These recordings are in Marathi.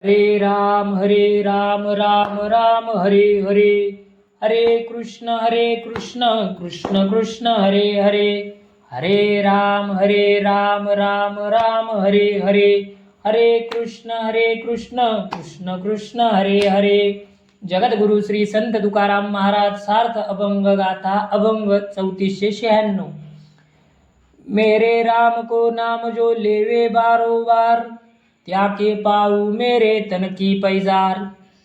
हरे राम राम राम हरे हरे, हरे कृष्ण कृष्ण कृष्ण हरे हरे, हरे राम राम राम हरे हरे, हरे कृष्ण कृष्ण कृष्ण हरे हरे. जगद्गुरु श्री संत तुकाराम महाराज सार्थ अभंग गाथा अभंग 3496. मेरे राम को नाम जो लेवे बारोबार, त्याके पाऊ मेरे तन की पैजार.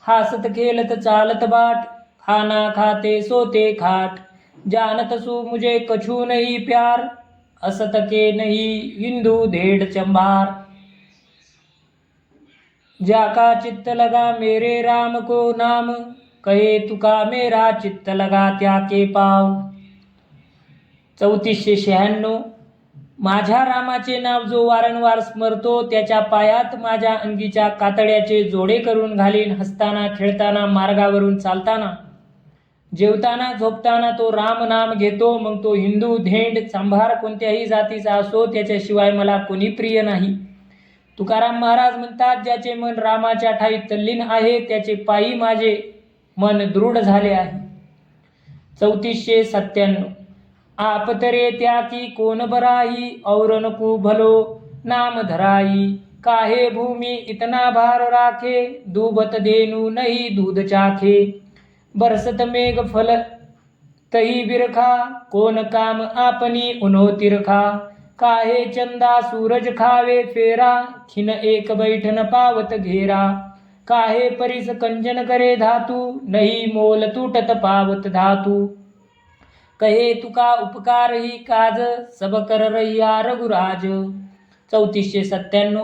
हासत खेलत चालत बाट, खाना खाते सोते खाट. जानत सु मुझे कछु नहीं प्यार, असत के नहीं हिंदू धेड़ चंबार. जाका चित्त लगा मेरे राम को नाम, कहे तुका मेरा चित्त लगा त्याके पाव. 3496. माझ्या रामाचे नाव जो वारंवार स्मरतो, त्याच्या पायात माझ्या अंगीच्या कातड्याचे जोडे करून घालीन. हसताना खेळताना मार्गावरून चालताना, जेवताना झोपताना तो राम नाम घेतो. मग तो हिंदू धेंड चांभार कोणत्याही जातीचा असो, त्याच्याशिवाय मला कोणी प्रिय नाही. तुकाराम महाराज म्हणतात, ज्याचे मन रामाच्या ठाई तल्लीन आहे, त्याचे पायी माझे मन दृढ झाले आहे. 3497. आप तरे त्या की कोण बराई, और नको भलो नाम धराई. काहे भूमि इतना भार राखे, दूबत देनु नहीं दूध चाखे. बरसत मेघ फल तही बिरखा, कोण काम आपनी उन्हो तिरखा. काहे चंदा सूरज खावे फेरा, खिन एक बैठन पावत घेरा. काहे परिस कंजन करे धातू, नहीं मोल तुटत पावत धातू. कहे तुका उपकार ही काज, सब कर रहिया रघुराज. 3497.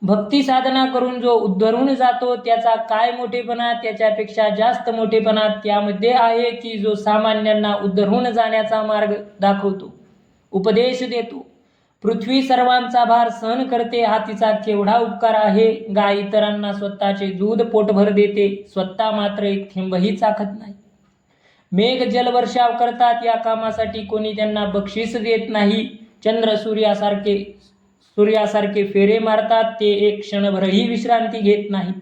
भक्ती साधना करून जो उद्धरून जातो, त्याचा काय मोठेपणा, त्याच्यापेक्षा जास्त मोठेपणा त्यामध्ये आहे की जो सामान्यांना उद्धरून जाण्याचा मार्ग दाखवतो, उपदेश देतो. पृथ्वी सर्वांचा भार सहन करते, हा तिचा केवढा उपकार आहे. गाय इतरांना स्वतःचे दूध पोटभर देते, स्वतः मात्र एक थेंबही चाखत नाही. मेघ जलवर्षाव करतात, या कामासाठी कोणी त्यांना बक्षीस देत नाही. चंद्र सूर्यासारखे फेरे मारतात, ते एक क्षणभरही विश्रांती घेत नाही.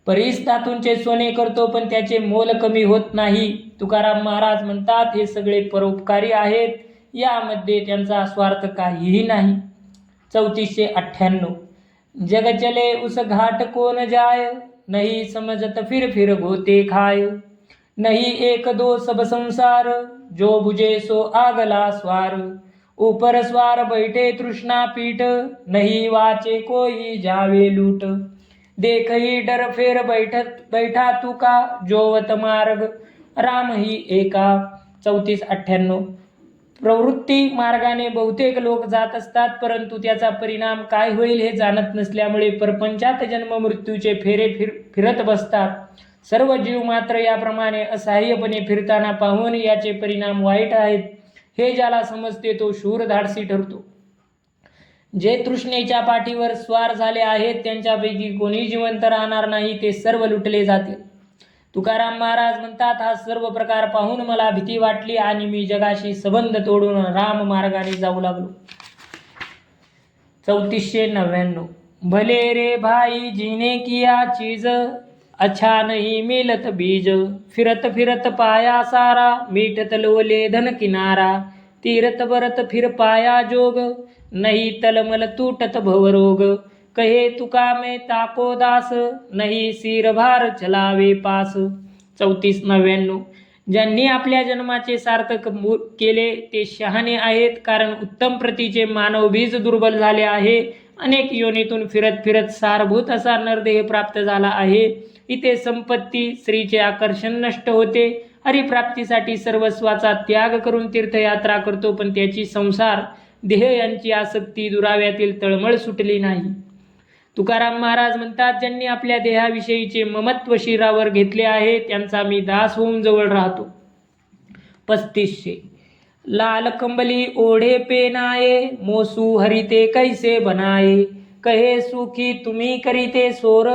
परीस धातूंचे सोने करतो, पण त्याचे मोल कमी होत नाही. तुकाराम महाराज म्हणतात, हे सगळे परोपकारी आहेत, यामध्ये त्यांचा स्वार्थ काहीही नाही. 3498. जग चले उस घाट कोण जाय, नहीं समजत फिर फिर गोते खाय. नहीं एक दो सब संसार, जो बुझे सो आगला स्वार. ऊपर स्वार बैठे तृष्णा पीठ, नहीं वाचे कोई जावे लूट. देखही डर फेर बैठा तुका, जोवत मार्ग राम ही एका. 3498. प्रवृत्ती मार्गाने बहुतेक लोक जात असतात, परंतु त्याचा परिणाम काय होईल हे जाणत नसल्यामुळे परपंचात जन्म मृत्यूचे फेरे फिरत बसतात. सर्व जीव मात्र याप्रमाणे असहाय्यपणे फिरताना पाहून याचे परिणाम वाईट आहेत हे ज्याला समजते, तो शूर धाडसी ठरतो. जे तृष्णेच्या पाठीवर स्वार झाले आहेत, त्यांच्यापैकी कोणी जिवंत राहणार नाही, ते सर्व लुटले जातील. तुकाराम महाराज म्हणतात, हा सर्व प्रकार पाहून मला भीती वाटली आणि मी जगाशी संबंध तोडून राम मार्गाने जाऊ लागलो. 3499. भले रे भाई जीने किया चीज, अच्छा नहीं मिलत बीज. फिरत फिरत पाया सारा, मीठत लोले धन किनारा. तीरत बरत फिर पाया जोग, नहीं तलमल टूटत भवरोग. कहे तुका में ताको दास, नहीं सिर भार चलावे पास. 3499. ज्यांनी आपल्या जन्माचे सार्थक केले ते शहाणे आहेत, कारण उत्तम प्रतीचे मानव बीज दुर्बल झाले आहे. अनेक योनीतून फिरत फिरत सारभूत असा नरदेह प्राप्त झाला आहे. इथे संपत्ती स्त्रीचे आकर्षण नष्ट होते. हरिप्राप्तीसाठी सर्वस्वाचा त्याग करून तीर्थयात्रा करतो, पण त्याची संसार देह यांची आसक्ती दुराव्यातील तळमळ सुटली नाही. तुकाराम महाराज म्हणतात, ज्यांनी आपल्या देहाविषयीचे ममत्व शिरावर घेतले आहे, त्यांचा मी दास होऊन जवळ राहतो. 3500. लाल कंबली ओढे पेनाये, मोसू हरिते कैसे बनाये. कहे सुखी तुम्ही करीते सोर,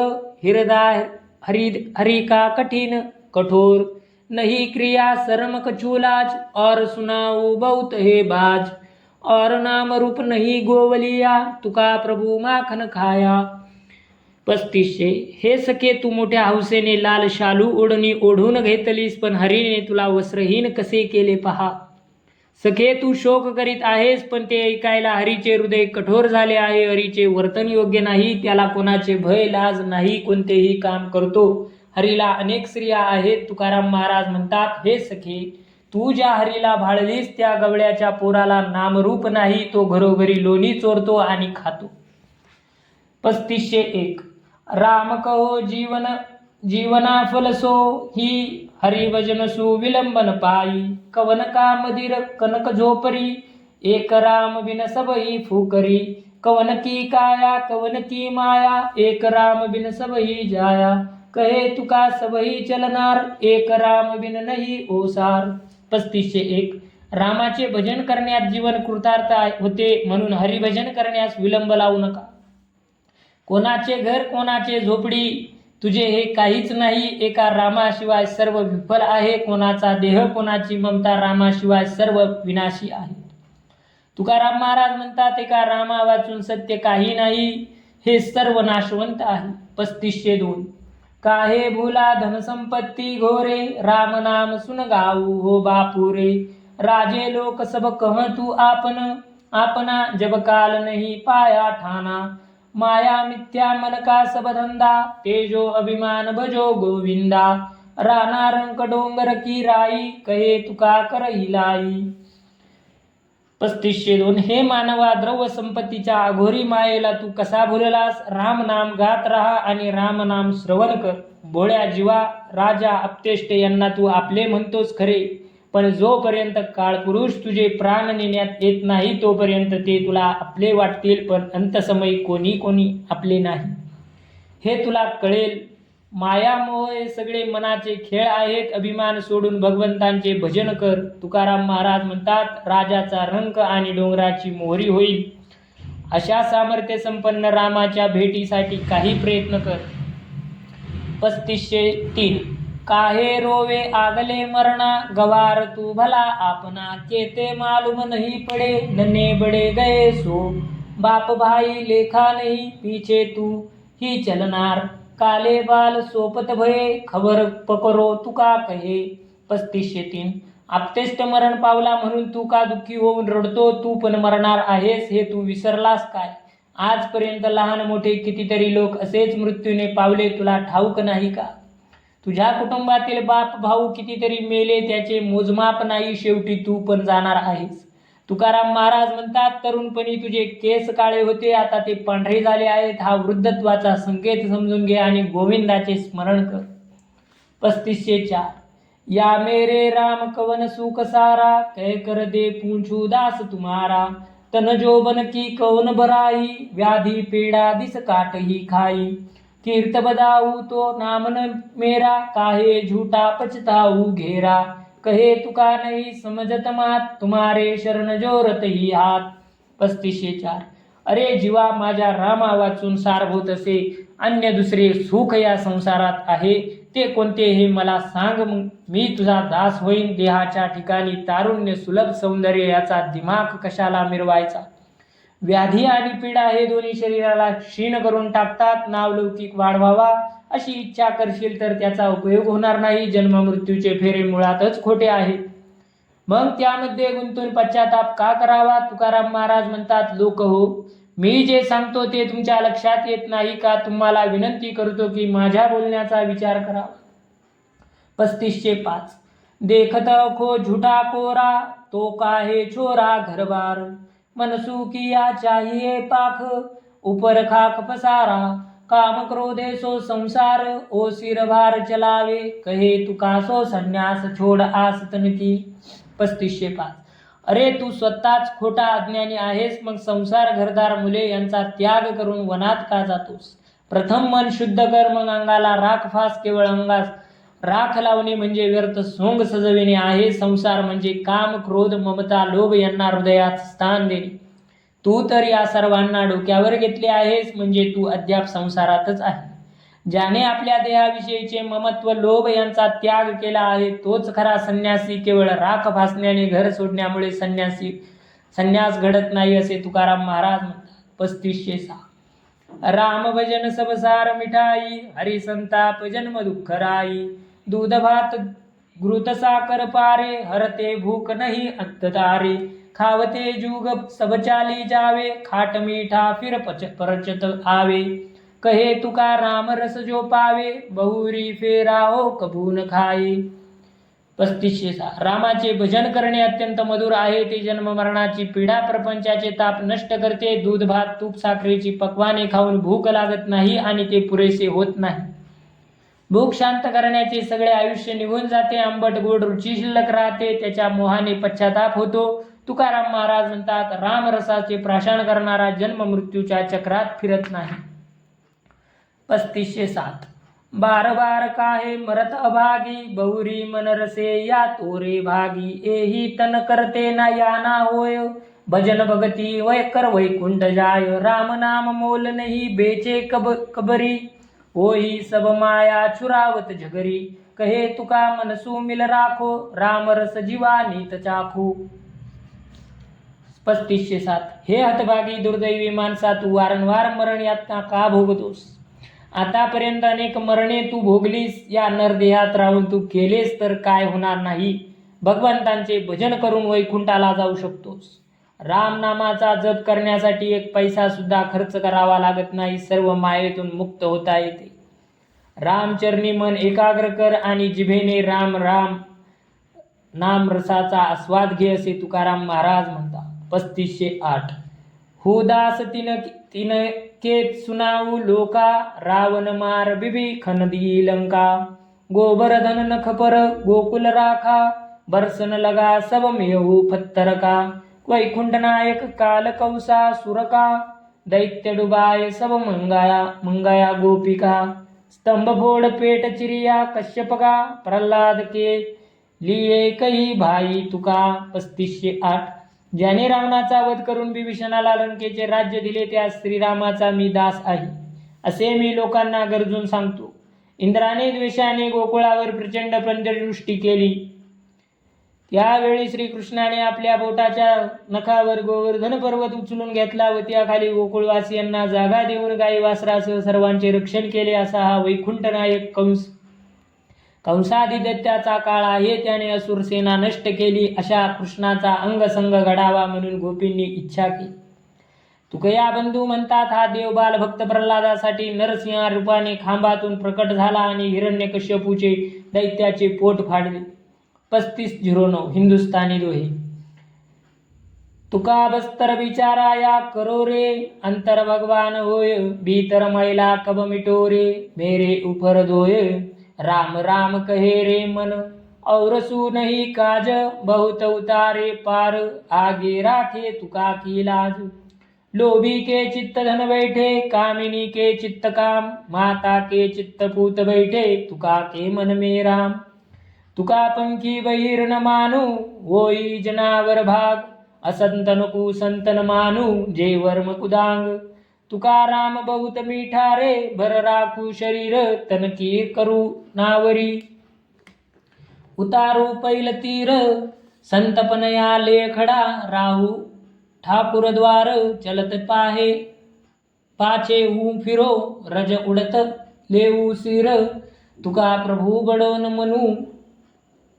हृदय हरि का कठिन कठोर. नहीं क्रिया शर्म कछूलाज, और सुनाऊ बहुत हे बाज. और नाम रूप नहीं गोवलिया, तुका प्रभु माखन खाया. 3500 हे सखे तू मोठ्या हौसेने लाल शालू ओढणी ओढून घेतलीस, पण हरीने तुला वस्त्रहीन कसे केले पहा. सखे तू शोक करीत आहेस, पण ते ऐकायला हरीचे हृदय कठोर झाले आहे. हरीचे वर्तन योग्य नाही, त्याला कोणाचे भय लाज नाही, कोणतेही काम करतो. हरीला अनेक स्त्रिया आहेत. तुकाराम महाराज म्हणतात, हे सखे तू ज्या हरीला भाळलीस त्या गवळ्याच्या पोराला नामरूप नाही, तो घरोघरी लोणी चोरतो आणि खातो. 3501 राम कहो जीवना फलसो ही हरिभजन सु विलंबन पाई. कवन का मदिर कनक झोपरी, एक राम बिन सब ही फुकरी. कवन की काया कवन की माया, एक राम बिन सब ही जाया. कहे तुका सब ही चलनार, एक राम बिन नहीं ओसार. 3501 रामाचे भजन करण्यात जीवन कृतार्थ होते, म्हणून हरिभजन करण्यास विलंब लावू नका. कोणाचे घर कोणाचे झोपडी तुझे हे काहीच नाही. एका रामाशिवाय सर्व विफल आहे. कोणाचा देह कोणाची ममता रामाशिवाय सर्व विनाशी आहे. तुकाराम महाराज म्हणतात, एका रामा वाचून सत्य काही नाही, हे सर्व नाशवंत आहे. 3502 काहे भूला धन संपत्ती घोरे, राम नाम सुन गाऊ हो बापुरे. राजे लोक सब कह तू आपना, जब काल नहीं पाया ठाना. माया मिथ्या मन का सब धंदा, तेजो अभिमान भजो गोविंदा. राणा रंक डोंगर की राई, कहे तुका कर हिलाई. 3502 हे मानवा, द्रव्य संपत्तीच्या अघोरी मायेला तू कसा भुललास. राम नाम गात राहा आणि राम नाम श्रवण कर. भोळ्या जीवा, राजा अपतेष्ट यांना तू आपले म्हणतोस खरे, पण जोपर्यंत काळपुरुष तुझे प्राण नेण्यात येत नाही तोपर्यंत ते तुला आपले वाटतील, पण अंतसमयी कोणी आपले नाही, हे तुला कळेल. माया मोह हे सगळे मनाचे खेळ आहेत. अभिमान सोडून भगवंतांचे भजन कर. तुकाराम महाराज म्हणतात, राजाचा रंक आणि डोंगराची मोहरी होईल. अशा सामर्थ्य संपन्न रामाच्या भेटीसाठी काही प्रयत्न कर. 3503 काहे रोवे आगले मरणा, गवार तू भला आपना. केते मालूम नहीं पड़े, नन्हे बड़े गए सो. बाप भाई लेखा नहीं, पीछे तू ही चलनार. काले बाल सोपत भये, खबर पकरो तुका कहे. 3503 आपतेष्ट मरण पावला म्हणून तू का दुःखी होऊन रडतो. तू पण मरणार आहेस, हे तू विसरलास काय. आजपर्यंत लहान मोठे कितीतरी लोक असेच मृत्यूने पावले, तुला ठाऊक नाही का. तुझ्या कुटुंबातील बाप भाऊ कितीतरी मेले, त्याचे मोजमाप नाही. शेवटी तू पण जाणार आहेस. तुकाराम महाराज म्हणतात, तरुणपणी तुझे केस काळे होते, आता ते पांढरे झाले आहेत. हा वृद्धत्वाचा संकेत समजून घे आणि गोविंदाचे स्मरण कर. 3504 या मेरे राम कवन सुख सारा, कै कर दे पूछू दास तुम्हारा. तन जोबन की कौन भराई, व्याधि पीड़ा दिस काट ही खाई. कीर्त बदाऊ तो नामन मेरा, काहे झूठा पछताऊ घेरा. कहे तुका नहीं समजत मात, तुम्हारे शरण जोरत ही हात. 3504 अरे जीवा, माझ्या रामा वाचून सारभूत असे अन्य दुसरे सुख या संसारात आहे ते कोणते हे मला सांग. मी तुझा दास होईन. देहाच्या ठिकाणी तारुण्य सुलभ सौंदर्य याचा दिमाग कशाला मिरवायचा. व्याधी आणि पीडा हे दोन्ही शरीराला क्षीण करून टाकतात. नावलौकिक वाढवावा अशी इच्छा करशील तर त्याचा उपयोग होणार नाही. जन्म मृत्यूचे फेरे मुळातच खोटे आहेत, मग त्यामध्ये गुंतून पश्चाताप का करावा. तुकाराम महाराज म्हणतात, लोक हो, मी जे सांगतो ते तुमच्या लक्षात येत नाही का. तुम्हाला विनंती करतो की माझ्या बोलण्याचा विचार करावा. 3505 देखत खो झूठा कोरा, तो काहे छोरा घरबार. मनसू किया चाहिए पाख, ऊपर खाक पसारा. काम क्रोधे सो संसार, ओ सिर भार चलावे. कहे तुका सो संन्यास, छोड आस तन की. 3505 अरे तू स्वतःच खोटा अज्ञानी आहेस, मग संसार घरदार मुले यांचा त्याग करून वनात का जातोस. प्रथम मन शुद्ध कर, मग अंगाला राख फास. केवळ अंगास राख लावणे म्हणजे व्यर्थ सोंग सजविणे आहे. संसार म्हणजे काम, क्रोध, ममता, लोभ यांना हृदयात स्थान देणे. तू तर या सर्वांना डोक्यावर घेतले आहेस, म्हणजे तू अद्याप संसारातच आहे. ज्याने आपल्या देहाविषयीचे ममत्व, लोभ यांचा त्याग केला आहे तोच खरा संन्यासी. केवळ राख फासण्याने, घर सोडण्यामुळे संन्यास घडत नाही असे तुकाराम महाराज म्हणतात. 3506 राम भजन सब सार मिठाई, हरि संताप जन्म दुःख राई. दूध भात घृत साकर पारे, हरते भूक नहीं अंत तारे. खावते जुग सब चाली जावे, खाट मीठा फिर परचत आवे. कहे तुका राम रस जो पावे, बहुरी फेरा हो कबू न खाये. 35 रामाचे भजन करणे अत्यंत मधुर आहे. ते जन्म मरणाची पीडा, प्रपंचाचे ताप नष्ट करते. दूध भात तूप साखरेची पक्वाने खाऊन भूक लागत नाही आणि ते पुरेसे होत नाही. भूक शांत करण्याचे सगळे आयुष्य निघून जाते. आंबट गोड रुची शिल्लक राहते. त्याच्या मोहाने पश्चाताप होतो. तुकाराम महाराज म्हणतात, रामरसाचे प्राशन करणारा जन्म मृत्यूच्या चक्रात फिरत नाही. 35:7 बार बार काहे मरत अभागी, बहुरी मन रसे या तोरे भागी. एही तन करते ना याना होय, भजन भगती वय कर वैकुंठ जाय. राम नाम मोल नहीं बेचे कबरी, होई सब माया चुरावत झगरी. कहे तुका मनसू मिल राखो, राम रस जीवा नीत चाखो. 35:7 हे हतभागी दुर्दैवी माणसा, तू वारंवार मरण यातना का भोगतोस? आतापर्यंत अनेक मरणे तू भोगलीस. या नरदेहात राहून तू केलेस तर काय होणार नाही. भगवंतांचे भजन करून वैकुंठाला जाऊ शकतोस. रामनामाचा जप करण्यासाठी एक पैसा सुद्धा खर्च करावा लागत नाही. सर्व मायेतून मुक्त होता येते. रामचरणी मन एकाग्र कर आणि जिभेने राम राम नाम रसाचा आस्वाद घे, असे तुकाराम महाराज म्हणतात. 35:8 हुदास तिन केत सुनाऊ लोका, रावण मार बिबी खनदी लंका. गोवर्धन नखपर गोकुल राखा, बरसन लगा सब मेहू पत्थर का. वैकुंठ नायक काल कौसा सुरका, दैत्य डुबाय सब मंगाया गोपिका. स्तंभ फोड पेट चिरिया कश्यप का, प्रल्हाद के लिए कही भाई तुका. 35:8 ज्याने रावणाचा वध करून बिभीषणाला लंकेचे राज्य दिले, त्या श्रीरामाचा मी दास आहे, असे मी लोकांना गरजून सांगतो. इंद्राने द्वेषाने गोकुळावर प्रचंड पंचदृष्टी केली. त्यावेळी श्रीकृष्णाने आपल्या बोटाच्या नखावर गोवर्धन पर्वत उचलून घेतला व त्याखाली गोकुळवासियांना जागा देऊन गाई वासरासह सर्वांचे रक्षण केले. असा हा वैकुंठ नायक कंसाधिदैत्याचा काळ आहे. त्याने असुर सेना नष्ट केली. अशा कृष्णाचा अंगसंग घडावा म्हणून गोपींनी इच्छा केली. तुकया बंधू म्हणतात, हा देव बाल भक्त प्रल्हादासाठी नरसिंह रूपाने खांबातून प्रकट झाला आणि हिरण्यकश्यपूचे दैत्याचे पोट फाडले. 35:09 हिंदुस्थानी दोहे. तुका बस्तर बिचारा या करो रे, अंतर भगवान होय, भीतर मैला कब मिटो रे. मेरे ऊपर दोय, राम राम कहे रे मन, और सू नहीं काज, बहुत उतारे पार, आगे राखे तुका की लाज. लोभी के चित्त धन बैठे, कामिनी के चित्त काम, माता के चित्त पूत बैठे, तुका के मन में राम. तुका पंखी बहिर न मानू, होई जनावर भाग, असंतन को संतन मानू, जे वर्म कुदांग. तुका राम बहुत मीठा रे, भर राखू शरीर, तन की करू नावरी. उतारू पैल तीर, संतपनया लेखडा, राहू ठाकुर द्वार, चलत पाहे पाचे हूँ फिरो, रज उडत लेऊ सिर. तुका प्रभु बडो न मनू,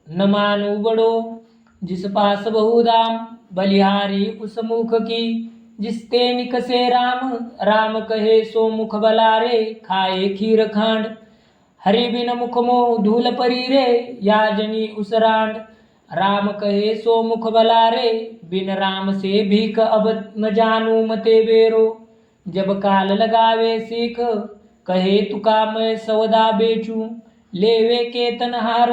न मानू बडो, जिस पास बहुदाम, बलिहारी उस मुख की. जिसते निकसे राम, राम कहे सो मुख बलारे, खाए खीर खांड. हरि बिन मुख मो धूल परी रे, याजनी उसरांड. राम कहे सो मुख बलारे, बिन राम से भीख अब न जानू मते बेरो. जब काल लगावे सीख, कहे तुका मैं सवदा बेचू. लेवे केतन हार,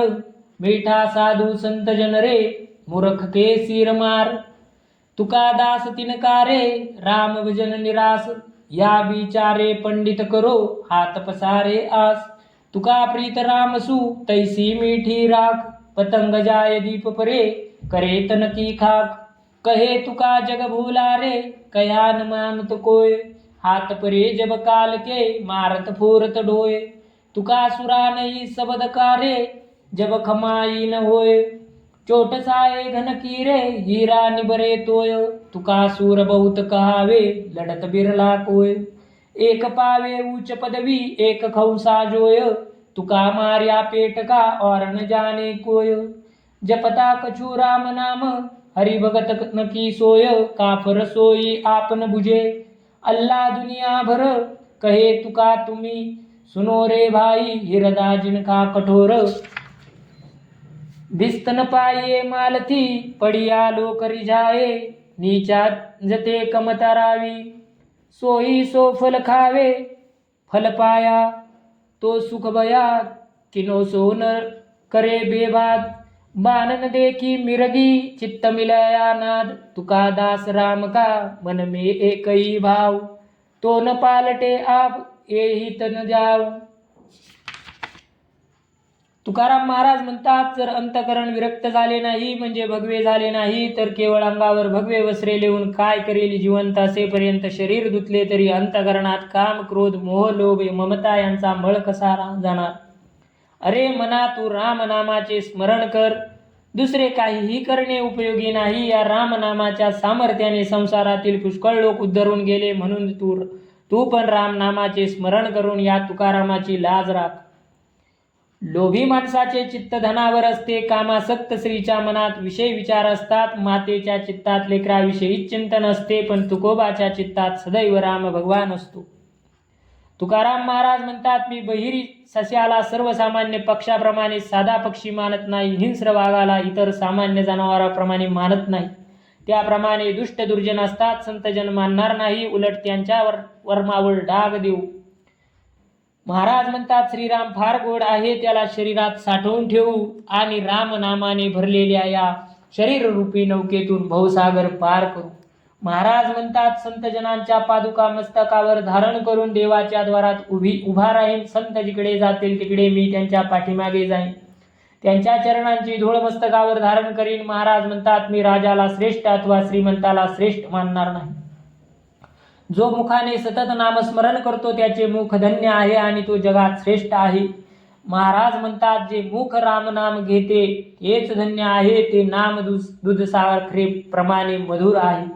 मीठा साधु संत जन रे, मूर्ख के सिर मार. तुका दास तिनकारे, राम भजन निरास, या बिचारे पंडित करो, हात पसारे आस. तुका प्रीत रामसू, तैसी मीठी राख, पतंग जाय दीप परे, करे तन की खाक. कहे तुका जग भूला रे, कया न मानत कोय, हात परे जब काल के, मारत फोरत डोय. तुका सुरा नहीं सबद कारे, जब खमाई न होय. चोट साये घन कीरे, हीरा निबरे तोय. तुका सूर बहुत कहावे, लढत बिरला कोय. एक पावे उच्च पदवी एक खौसा जोय, तुका मार्या पेट का और न जाने कोय। जपता कछु राम नाम हरि भगत न की सोय, काफर सोई आपन बुझे अल्लाह दुनिया भर। कहे तुका तुम्ही सुनो रे भाई, हिरदा जिनका कठोर। भिस्त न पाये मालथी पडिया लोक रिझाये, नीचा जते कमतारावी सोई सो फल खावे। फल पाया तो सुख भया किनो सो न करे बेबाद। बानन देखी मिरगी चित्त मिलया नाद, तुका दास राम का मन में एक ही भाव। तो न पालटे आप येही तन जाव। तुकाराम महाराज म्हणतात, जर अंतकरण विरक्त झाले नाही म्हणजे भगवे झाले नाही, तर केवळ अंगावर भगवे वस्त्रे लिहून काय करेल। जिवंत असेपर्यंत शरीर धुतले तरी अंतकरणात काम क्रोध मोह लोभ ममता यांचा मळ कसा जाणार। अरे मना, तू राम नामाचे स्मरण कर, दुसरे काहीही करणे उपयोगी नाही। या राम नामाच्या सामर्थ्याने संसारातील पुष्कळ लोक उद्धरून गेले, म्हणून तू पण राम नामाचे स्मरण करून या तुकारामाची लाज राख। लोभी माणसाचे चित्त धनावर असते, कामासक्त स्त्रीच्या मनात विषय विचार असतात, मातेच्या चित्तात लेकराविषयी चिंतन असते, पण तुकोबाच्या चित्तात सदैव राम भगवान असतो। तुकाराम महाराज म्हणतात, मी बहिरी सस्याला सर्वसामान्य पक्षाप्रमाणे साधा पक्षी मानत नाही, हिंस्र वाघाला इतर सामान्य जनावरांप्रमाणे मानत नाही। त्याप्रमाणे दुष्ट दुर्जन असतात, संतजन मानणार नाही, उलट त्यांच्यावर वर्मावर डाग देऊ। महाराज म्हणतात, श्रीराम फार गोड आहे, त्याला शरीरात साठवून ठेवू आणि राम नामाने भरलेल्या या शरीर रूपी नौकेतून भवसागर पार करू। महाराज म्हणतात, संतजनांच्या पादुका मस्तकावर धारण करून देवाच्या द्वारात उभा राहीन। संत जिकडे जातील तिकडे मी त्यांच्या पाठीमागे जाईन, त्यांच्या चरणांची धूळ मस्तकावर धारण करीन। महाराज म्हणतात, मी राजाला श्रेष्ठ अथवा श्रीमंताला श्रेष्ठ मानणार नाही। जो मुखाने सतत नामस्मरण करतो त्याचे मुख धन्य आहे आणि तो जगात श्रेष्ठ आहे। महाराज म्हणतात, जे मुख राम नाम घेते हेच धन्य आहे, ते नाम दूधसाखरे प्रमाणे मधुर आहे।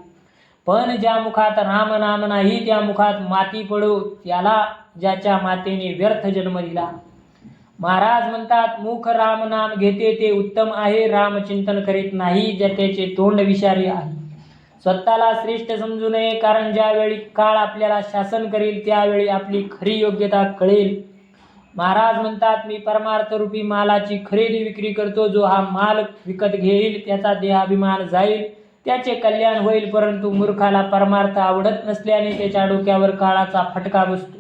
पण ज्या मुखात राम नाम नाही त्या मुखात माती पडो, त्याला ज्याच्या मातेने व्यर्थ जन्म दिला। महाराज म्हणतात, मुख राम नाम घेते ते उत्तम आहे, रामचिंतन करीत नाही त्याचे तोंड विषारी आहे। स्वतःला श्रेष्ठ समजू नये, कारण ज्यावेळी काळ आपल्याला शासन करेल त्यावेळी आपली खरी योग्यता कळेल। महाराज म्हणतात, मी परमार्थरूपी मालाची खरेदी विक्री करतो, जो हा माल विकत घेईल त्याचा देहाभिमान जाईल, त्याचे कल्याण होईल। परंतु मूर्खाला परमार्थ आवडत नसल्याने त्याच्या डोक्यावर काळाचा फटका बसतो।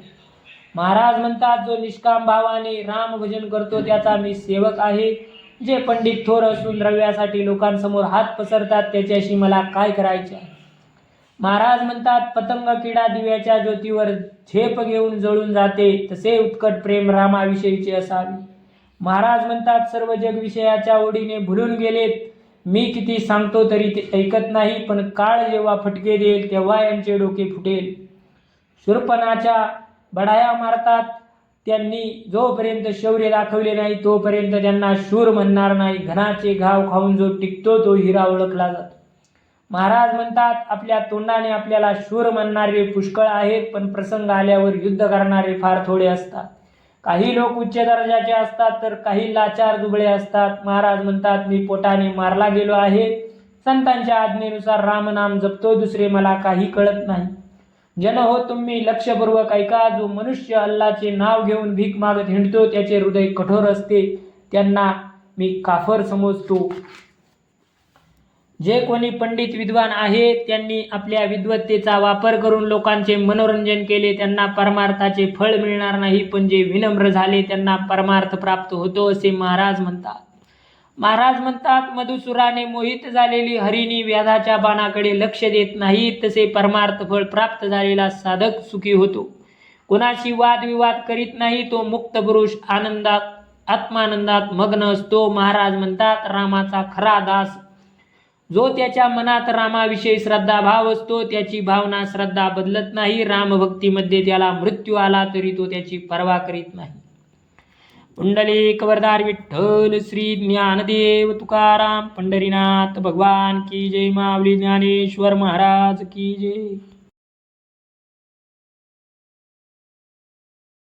महाराज म्हणतात, जो निष्काम भावाने राम भजन करतो त्याचा मी सेवक आहे। जे पंडित थोर असून द्रव्यासाठी लोकांसमोर हात पसरतात त्याच्याशी मला काय करायचे आहे। महाराज म्हणतात, पतंग किडा दिव्याच्या ज्योतीवर झेप घेऊन जळून जाते, तसे उत्कट प्रेम रामाविषयीचे असावे। महाराज म्हणतात, सर्व जग विषयाच्या ओढीने भुलून गेलेत, मी किती सांगतो तरी ते ऐकत नाही, पण काळ जेव्हा फटके देईल तेव्हा यांचे डोके फुटेल। शूरपणाच्या बढाया मारतात, त्यांनी जोपर्यंत शौर्य दाखवले नाही तोपर्यंत त्यांना शूर म्हणणार नाही। घनाचे घाव खाऊन जो टिकतो तो हिरा ओळखला जातो। महाराज म्हणतात, आपल्या तोंडाने आपल्याला शूर म्हणणारे पुष्कळ आहेत, पण प्रसंग आल्यावर युद्ध करणारे फार थोडे असतात। काही लोक उच्च दर्जाचे असतात तर काही लाचार दुबळे असतात। महाराज म्हणतात, मी पोटाने मारला गेलो आहे, संतांच्या आज्ञेनुसार रामनाम जपतो, दुसरे मला काही कळत नाही। जन हो, तुम्ही लक्षपूर्वक ऐका, जो मनुष्य अल्लाचे नाव घेऊन भीक मागत हिंडतो त्याचे हृदय कठोर असते, त्यांना मी काफर समजतो। जे कोणी पंडित विद्वान आहेत त्यांनी आपल्या विद्वत्तेचा वापर करून लोकांचे मनोरंजन केले त्यांना परमार्थाचे फळ मिळणार नाही, पण जे विनम्र झाले त्यांना परमार्थ प्राप्त होतो, असे महाराज म्हणतात। महाराज म्हणतात, मधुसुराने मोहित झालेली हरिणी व्याधाच्या बाणाकडे लक्ष देत नाही, तसे परमार्थ फळ प्राप्त झालेला साधक सुखी होतो। कोणाशी वादविवाद करीत नाही, तो मुक्त पुरुष आत्मानंदात मग्न असतो। महाराज म्हणतात, रामाचा खरा दास जो त्याच्या मनात रामाविषयी श्रद्धाभाव असतो, त्याची भावना श्रद्धा बदलत नाही। रामभक्तीमध्ये त्याला मृत्यू आला तरी तो त्याची पर्वा करीत नाही। पुंडलिक वरदार विठ्ठल श्री ज्ञानदेव तुकाराम पंढरीनाथ भगवान की जय। माऊली ज्ञानेश्वर महाराज की जय।